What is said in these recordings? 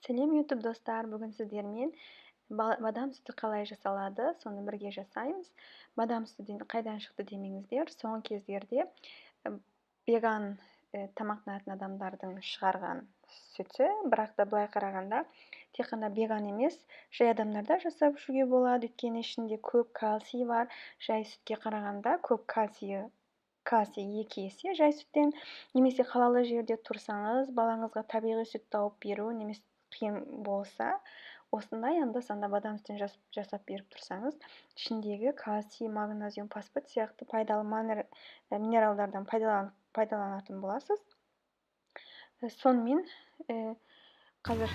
Сәлем YouTube достар, бүгін сіздермен бадам сүті қалай жасалады, соны бірге жасаймыз. Бадам сүті қайдан шықты демеңіздер, соңғы кездерде веган тамақтанатын адамдардың шығарған сүті, бірақ та былай қарағанда тек қана веган емес, жай адамдарда жасап ішуге болады, өйткені ішінде көп кальций бар. Жай сүтке қарағанда көп кальций 2 есе жай сүттен. Немесе қалалы жерде тұрсаңыз, балаңызға табиғи сүт тауып беру немесе қиын болса, осындай анда-санда бадам сүтін жасап беріп тұрсаңыз, ішіндегі кальций, магнезиум, фосфат сияқты пайдалы минералдардан пайдаланатын боласыз. Сонымен қазір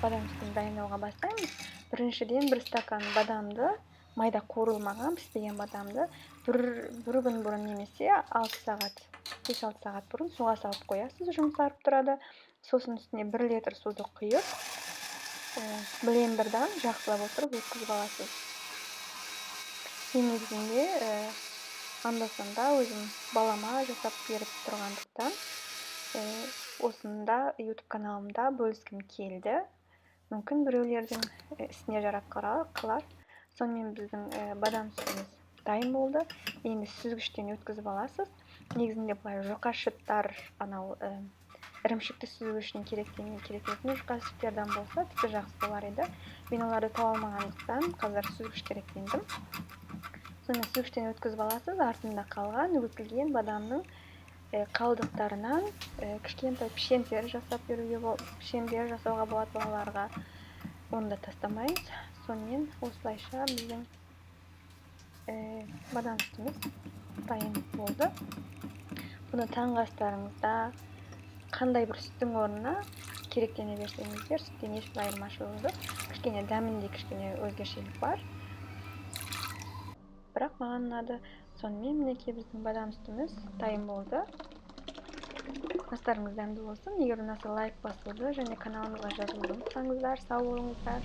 бадам сүтін дайындауға бастаймыз. Біріншіден 1 стакан бадамды, майда қуырылмаған піспеген бадамды бір күн бұрын немесе 5-6 сағат бұрын суға салып қоясыз, жұмсарып тұрады. Сосын үстіне 1 литр суды құйып, блендердан жақсылап отырып өткізіп аласыз. Мен негізінде анда-санда өзім балама жасап беріп тұрғандықтан, осында YouTube каналымда бөліскім келді. Мүмкін біреулердің ісіне жарап қалар. Сонымен біздің бадам сүтіміз дайын болды. Енді сүзгіштен өткізіп аласыз. Негізінде бұлай жұқа шыттар, ірімшікті сүзу үшін керектетін жұқа шыттерден болса, тіпті жақсы болар еді. Мен оларды таба алмағандықтан қазір сүзгіш керектендім. Сонымен сүзгіштен өткізіп аласыз. Артында қалған өтілген бадамның қалдықтарынан кішкентай пішендер жасауға болады балаларға. Оны да тастамайыз. Сонымен осылайша біздің бадам сүтіміз дайын болды. Бұны таңғы астарыңызда қандай бір сүттің орнына керектене берсеңіздер, сүттен ешбір айырмашылығы жоқ. Кішкене дәмінде кішкене өзгешелік бар. Бірақ маған ұнады. Сонымен мінекей біздің бадам сүтіміз дайын болды. Астарыңыз дәмді болсын. Егер ұнаса лайк басуды және каналымызға жазылуды ұмытпаңыздар. Сау болыңыздар.